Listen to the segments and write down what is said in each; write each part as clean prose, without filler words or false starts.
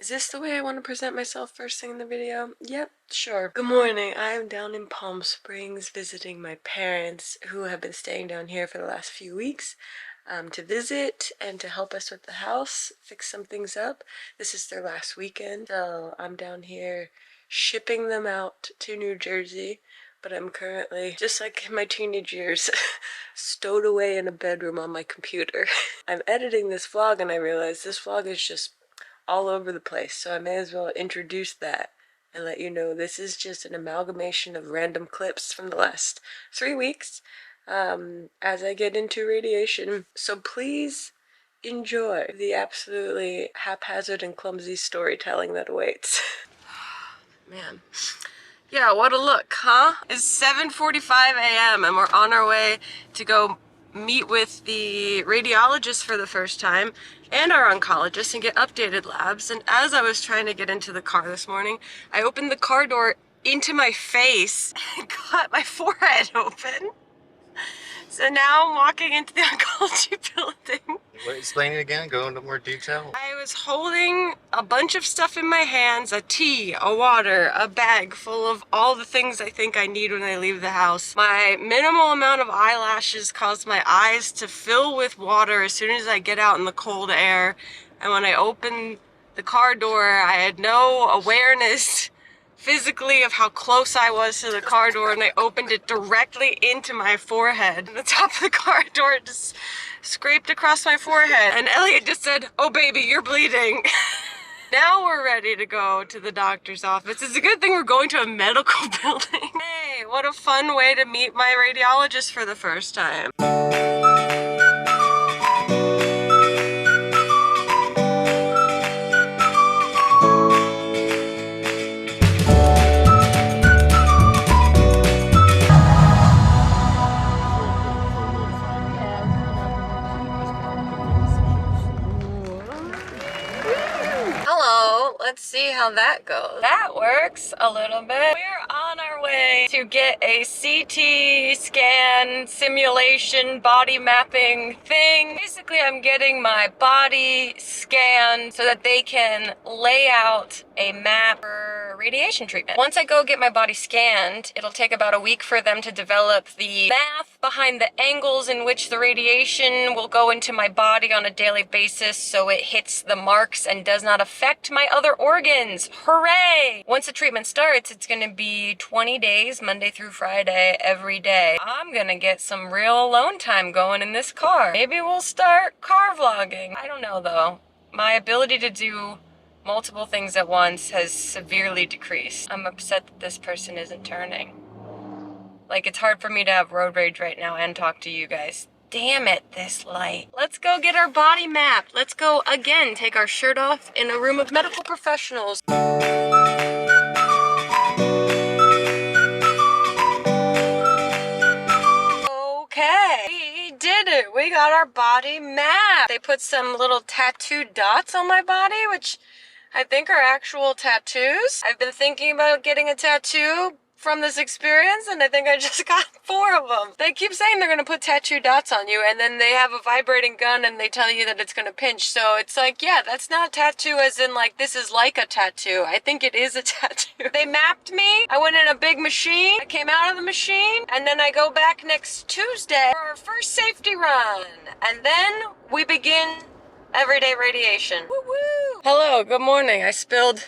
Is this the way I want to present myself first thing in the video? Yep, sure. Good morning. I am down in Palm Springs visiting my parents who have been staying down here for the last few weeks to visit and to help us with the house, fix some things up. This is their last weekend, so I'm down here shipping them out to New Jersey, but I'm currently, just like in my teenage years, stowed away in a bedroom on my computer. I'm editing this vlog and I realize this vlog is just all over the place, so I may as well introduce that and let you know this is just an amalgamation of random clips from the last 3 weeks as I get into radiation. So please enjoy the absolutely haphazard and clumsy storytelling that awaits. Man. Yeah, what a look, huh? It's 7:45 a.m. and we're on our way to go meet with the radiologist for the first time and our oncologist and get updated labs. And as I was trying to get into the car this morning, I opened the car door into my face and got my forehead open. So now I'm walking into the oncology building. Wait, explain it again, go into more detail. I was holding a bunch of stuff in my hands, a tea, a water, a bag full of all the things I think I need when I leave the house. My minimal amount of eyelashes caused my eyes to fill with water as soon as I get out in the cold air. And when I opened the car door, I had no awareness physically of how close I was to the car door, and I opened it directly into my forehead. And the top of the car door just scraped across my forehead, and Elliot just said, "Oh baby, you're bleeding." Now we're ready to go to the doctor's office. It's a good thing we're going to a medical building. Hey, what a fun way to meet my radiologist for the first time. Let's see how that goes. That works a little bit. We're on our way to get a CT scan simulation body mapping thing. Basically, I'm getting my body scanned so that they can lay out a map for radiation treatment. Once I go get my body scanned, it'll take about a week for them to develop the math behind the angles in which the radiation will go into my body on a daily basis so it hits the marks and does not affect my other organs. Hooray! Once the treatment starts, it's gonna be 20 days, Monday through Friday, every day. I'm gonna get some real alone time going in this car. Maybe we'll start car vlogging. I don't know though. My ability to do multiple things at once has severely decreased. I'm upset that this person isn't turning. Like, it's hard for me to have road rage right now and talk to you guys. Damn it, this light. Let's go get our body mapped. Let's go, again, take our shirt off in a room of medical professionals. Okay, we did it. We got our body mapped. They put some little tattoo dots on my body, which I think are actual tattoos. I've been thinking about getting a tattoo from this experience, and I think I just got 4 of them. They keep saying they're gonna put tattoo dots on you, and then they have a vibrating gun and they tell you that it's gonna pinch. So it's like, yeah, that's not tattoo as in like this is like a tattoo. I think it is a tattoo. They mapped me. I went in a big machine. I came out of the machine, and then I go back next Tuesday for our first safety run. And then we begin everyday radiation. Woo-woo! Hello, good morning. I spilled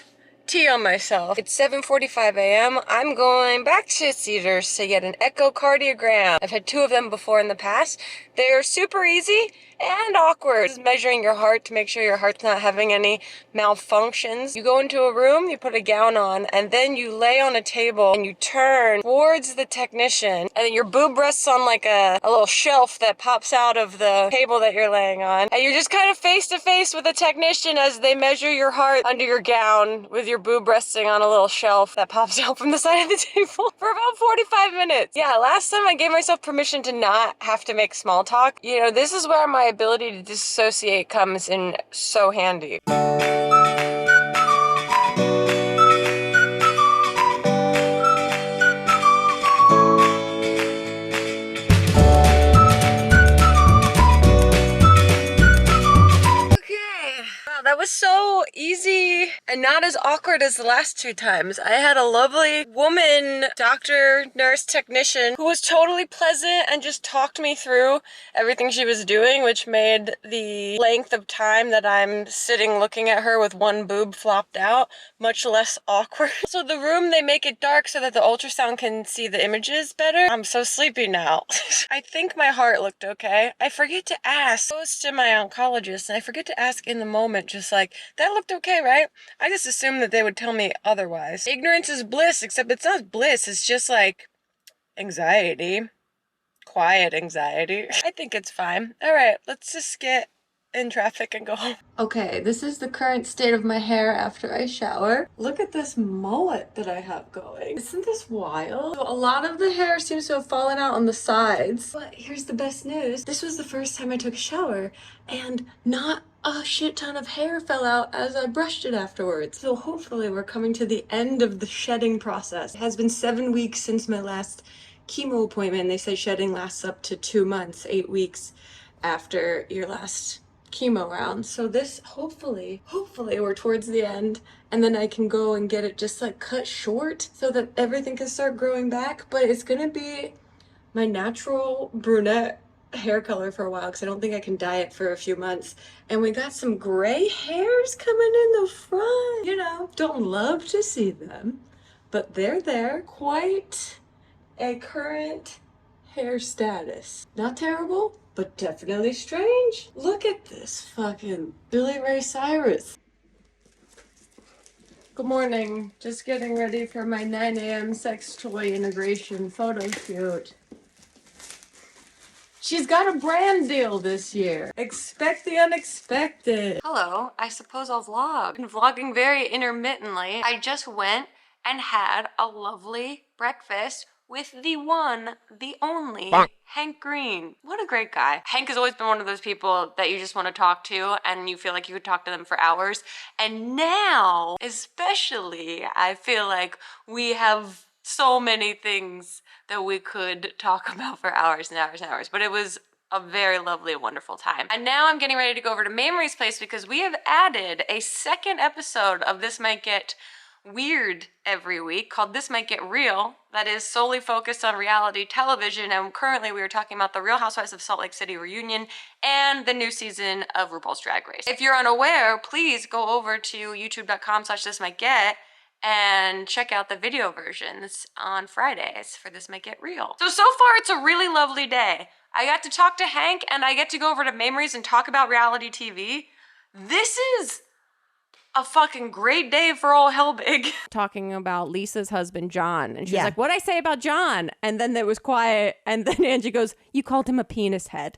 tea on myself. It's 7:45 a.m. I'm going back to Cedars to get an echocardiogram. I've had 2 of them before in the past. They're super easy and awkward. Just measuring your heart to make sure your heart's not having any malfunctions. You go into a room, you put a gown on, and then you lay on a table and you turn towards the technician, and then your boob rests on like a little shelf that pops out of the table that you're laying on, and you're just kind of face to face with the technician as they measure your heart under your gown with your boob resting on a little shelf that pops out from the side of the table for about 45 minutes. Yeah, last time I gave myself permission to not have to make small talk. You know, this is where my ability to dissociate comes in so handy. That was so easy and not as awkward as the last 2 times. I had a lovely woman, doctor, nurse, technician, who was totally pleasant and just talked me through everything she was doing, which made the length of time that I'm sitting looking at her with one boob flopped out much less awkward. So the room, they make it dark so that the ultrasound can see the images better. I'm so sleepy now. I think my heart looked okay. I forget to ask. I goes to my oncologist and I forget to ask in the moment, just like, that looked okay, right? I just assumed that they would tell me otherwise. Ignorance is bliss, except it's not bliss, it's just like anxiety. Quiet anxiety. I think it's fine. Alright, let's just get in traffic and go home. Okay, this is the current state of my hair after I shower. Look at this mullet that I have going. Isn't this wild? So a lot of the hair seems to have fallen out on the sides. But here's the best news. This was the first time I took a shower and not a shit ton of hair fell out as I brushed it afterwards. So hopefully we're coming to the end of the shedding process. It has been 7 weeks since my last chemo appointment. They say shedding lasts up to 2 months, 8 weeks after your last chemo round. So this, hopefully we're towards the end and then I can go and get it just like cut short so that everything can start growing back. But it's gonna be my natural brunette hair color for a while because I don't think I can dye it for a few months. And we got some gray hairs coming in the front. You know, don't love to see them, but they're there. Quite a current hair status. Not terrible, but definitely strange. Look at this fucking Billy Ray Cyrus. Good morning. Just getting ready for my 9 a.m. sex toy integration photo shoot. She's got a brand deal this year. Expect the unexpected. Hello, I suppose I'll vlog. I've been vlogging very intermittently. I just went and had a lovely breakfast with the one, the only, Hank Green. What a great guy. Hank has always been one of those people that you just want to talk to and you feel like you could talk to them for hours. And now, especially, I feel like we have so many things that we could talk about for hours and hours and hours. But it was a very lovely, wonderful time. And now I'm getting ready to go over to Mamrie's place because we have added a second episode of This Might Get Weird every week called This Might Get Real, that is solely focused on reality television. And currently we are talking about the Real Housewives of Salt Lake City reunion and the new season of RuPaul's Drag Race. If you're unaware, please go over to youtube.com/thismightget and check out the video versions on Fridays for This Might Get Real. So far it's a really lovely day. I got to talk to Hank and I get to go over to Mamrie's and talk about reality TV. This is a fucking great day for old Helbig. Talking about Lisa's husband, John. And she's like, what'd I say about John? And then there was quiet. And then Angie goes, you called him a penis head.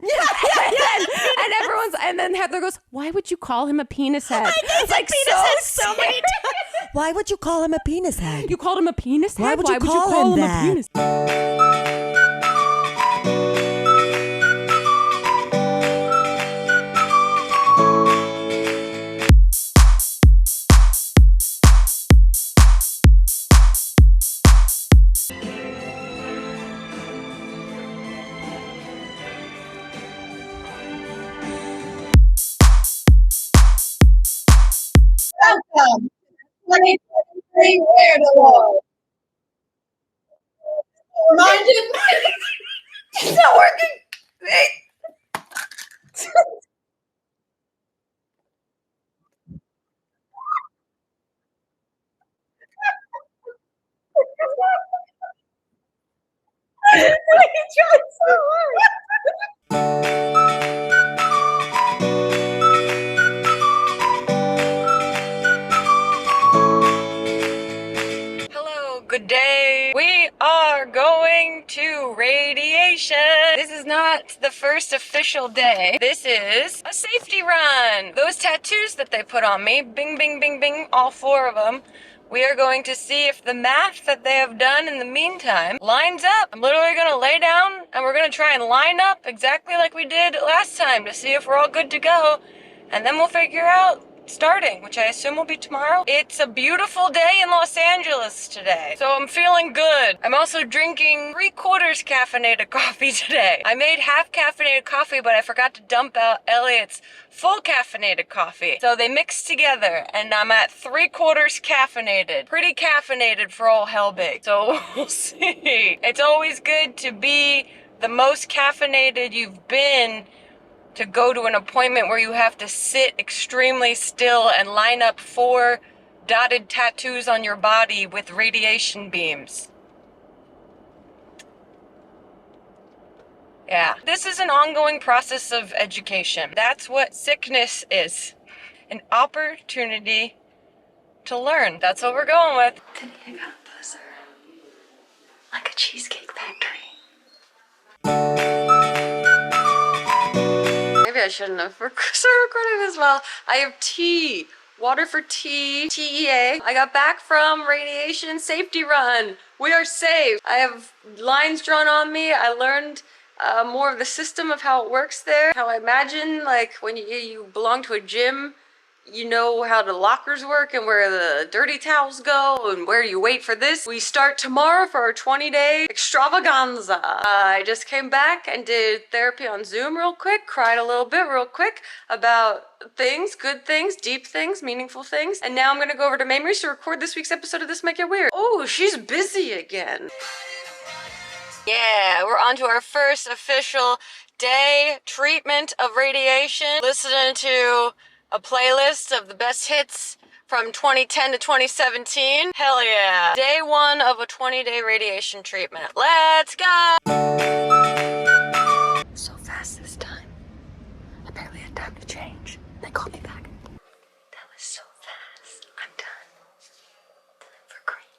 And then Heather goes, why would you call him a penis head? It's like so many times. Why would you call him a penis head? You called him a penis head? Why would you call him that? A penis? Welcome, 2023 Weird Award. Reminded it's not working. I tried so hard. Hello, good day. We are going to radiation. This is not the first official day. This is a safety run. Those tattoos that they put on me, bing, bing, bing, bing, all 4 of them. We are going to see if the math that they have done in the meantime lines up. I'm literally going to lay down and we're going to try and line up exactly like we did last time to see if we're all good to go. And then we'll figure out starting, which I assume will be tomorrow. It's a beautiful day in Los Angeles today, so I'm feeling good. I'm also drinking 3/4 caffeinated coffee today. I made half caffeinated coffee, but I forgot to dump out Elliot's full caffeinated coffee. So they mixed together, and I'm at 3/4 caffeinated. Pretty caffeinated for old Helbig. So we'll see. It's always good to be the most caffeinated you've been to go to an appointment where you have to sit extremely still and line up 4 dotted tattoos on your body with radiation beams. Yeah. This is an ongoing process of education. That's what sickness is. An opportunity to learn. That's what we're going with. Today I got a buzzer. Like a cheesecake factory. Maybe I shouldn't have started recording this well. I have tea. Water for tea. TEA. I got back from radiation safety run. We are safe. I have lines drawn on me. I learned more of the system of how it works there. How I imagine, like, when you belong to a gym, you know how the lockers work and where the dirty towels go and where you wait for this. We start tomorrow for our 20-day extravaganza. I just came back and did therapy on Zoom real quick, cried a little bit real quick about things, good things, deep things, meaningful things. And now I'm gonna go over to Mamrie to record this week's episode of This Might Get Weird. Oh, she's busy again. Yeah, we're on to our first official day treatment of radiation. Listening to a playlist of the best hits from 2010 to 2017. Hell yeah. Day 1 of a 20-day radiation treatment. Let's go! So fast this time. I barely had time to change. They called me back. That was so fast. I'm done. Time for cream.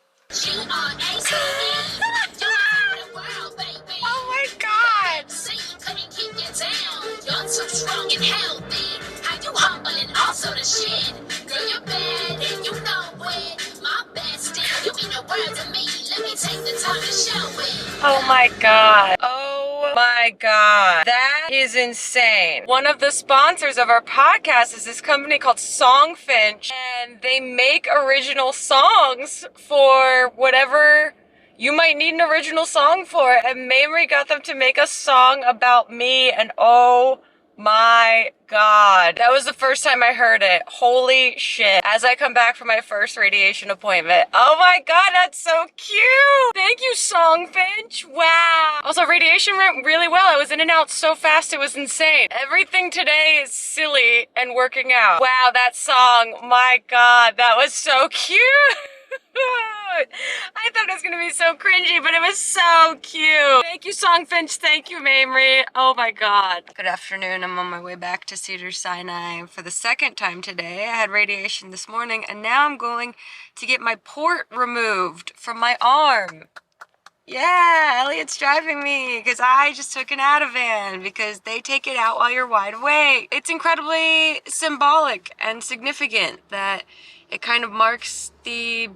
Oh my god! Satan couldn't keep you down. You're too strong and healthy. How you humble and also the shit. Girl, you're bad and you know it. My bestie, you mean the world to me. Let me take the time to show it. Oh my god. Oh my god. That is insane. One of the sponsors of our podcast is this company called Songfinch, and they make original songs for whatever you might need an original song for. And Mamrie got them to make a song about me, and oh my god. That was the first time I heard it. Holy shit. As I come back from my first radiation appointment. Oh my god, that's so cute! Thank you, Songfinch. Wow. Also, radiation went really well. I was in and out so fast, it was insane. Everything today is silly and working out. Wow, that song. My god, that was so cute! I thought it was gonna be so cringy, but it was so cute. Thank you, Songfinch. Thank you, Mamrie. Oh my god. Good afternoon. I'm on my way back to Cedars-Sinai for the second time today. I had radiation this morning, and now I'm going to get my port removed from my arm. Yeah, Elliot's driving me because I just took an Ativan because they take it out while you're wide awake. It's incredibly symbolic and significant that it kind of marks the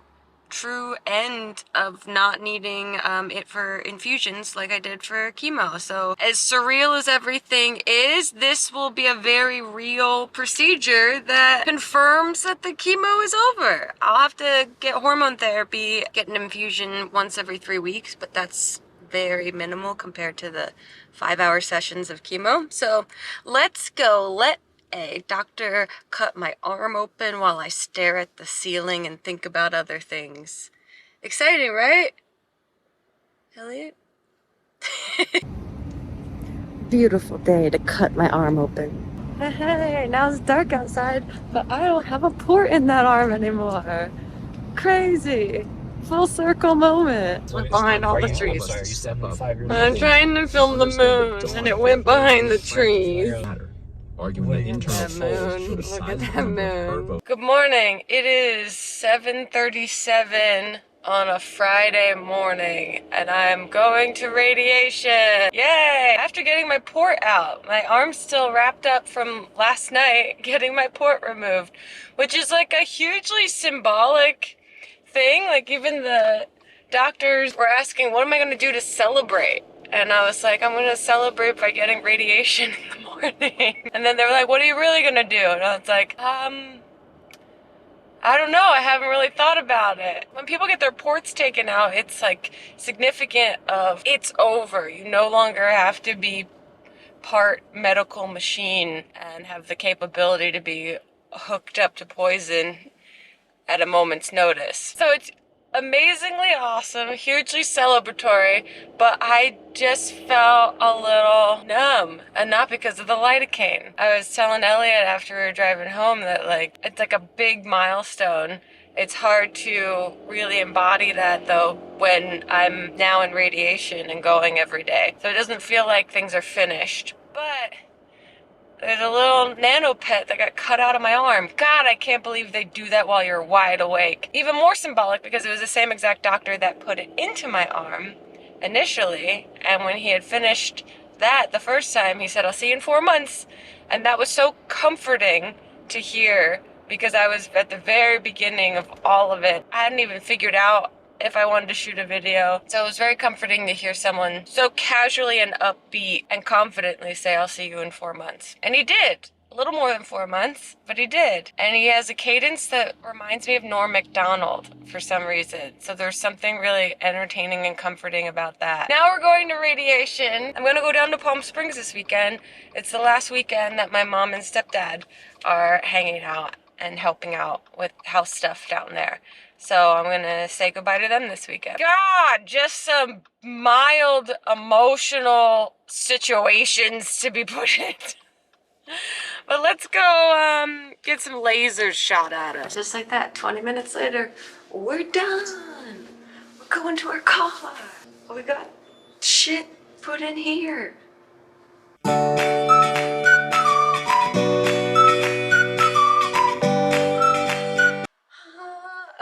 true end of not needing it for infusions like I did for chemo. So as surreal as everything is, this will be a very real procedure that confirms that the chemo is over. I'll have to get hormone therapy, get an infusion once every 3 weeks, but that's very minimal compared to the 5-hour sessions of chemo. So let's go. Let a doctor cut my arm open while I stare at the ceiling and think about other things. Exciting, right? Elliot? Beautiful day to cut my arm open. Hey, now it's dark outside, but I don't have a port in that arm anymore. Crazy. Full circle moment. Went behind all the trees. I'm trying to film the moon, and it went behind the trees. Arguing the internal moon. Look at that moon. Good morning. It is 7:37 on a Friday morning, and I'm going to radiation. Yay! After getting my port out, my arm's still wrapped up from last night getting my port removed, which is like a hugely symbolic thing. Like, even the doctors were asking, what am I going to do to celebrate? And I was like, I'm going to celebrate by getting radiation in the morning. And then they were like, what are you really going to do? And I was like, I don't know, I haven't really thought about it. When people get their ports taken out, it's like significant of it's over. You no longer have to be part medical machine and have the capability to be hooked up to poison at a moment's notice. So it's amazingly awesome, hugely celebratory, but I just felt a little numb, and not because of the lidocaine. I was telling Elliot after we were driving home that like it's like a big milestone. It's hard to really embody that though when I'm now in radiation and going every day. So it doesn't feel like things are finished. But there's a little nano pet that got cut out of my arm. God, I can't believe they do that while you're wide awake. Even more symbolic because it was the same exact doctor that put it into my arm initially. And when he had finished that the first time, he said, I'll see you in 4 months. And that was so comforting to hear because I was at the very beginning of all of it. I hadn't even figured out if I wanted to shoot a video. So it was very comforting to hear someone so casually and upbeat and confidently say, I'll see you in 4 months. And he did. A little more than 4 months, but he did. And he has a cadence that reminds me of Norm Macdonald for some reason. So there's something really entertaining and comforting about that. Now we're going to radiation. I'm gonna go down to Palm Springs this weekend. It's the last weekend that my mom and stepdad are hanging out and helping out with house stuff down there. So I'm gonna say goodbye to them this weekend. God, just some mild emotional situations to be put in. But let's go get some lasers shot at us. Just like that, 20 minutes later, we're done. We're going to our car. We got shit put in here.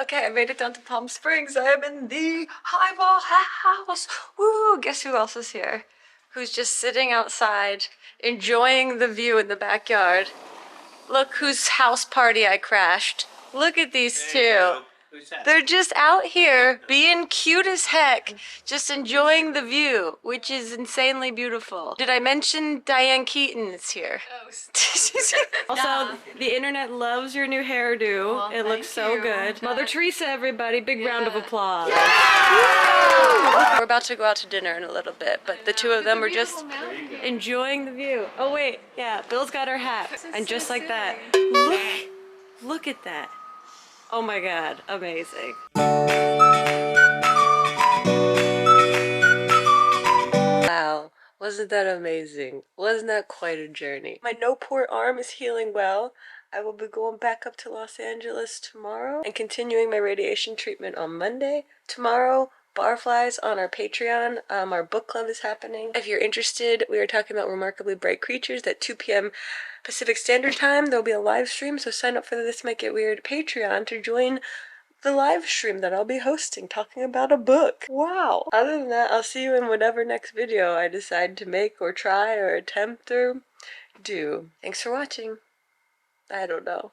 Okay, I made it down to Palm Springs. I am in the highball house. Woo! Guess who else is here? Who's just sitting outside, enjoying the view in the backyard. Look whose house party I crashed. Look at these two. They're just out here being cute as heck, just enjoying the view, which is insanely beautiful. Did I mention Diane Keaton is here? Oh, also, the internet loves your new hairdo. Well, it looks so good. Mother Teresa, everybody, big round of applause. Yeah! We're about to go out to dinner in a little bit, but the two of them are just enjoying the view. Oh wait, yeah, Bill's got her hat, and just like that, look at that. Oh my god, amazing. Wow, wasn't that amazing? Wasn't that quite a journey? My no port arm is healing well. I will be going back up to Los Angeles tomorrow and continuing my radiation treatment on Monday. Tomorrow, Barflies on our Patreon. Our book club is happening. If you're interested, we are talking about Remarkably Bright Creatures at 2 p.m. Pacific Standard Time. There'll be a live stream, so sign up for the This Might Get Weird Patreon to join the live stream that I'll be hosting talking about a book. Wow. Other than that, I'll see you in whatever next video I decide to make or try or attempt or do. Thanks for watching. I don't know.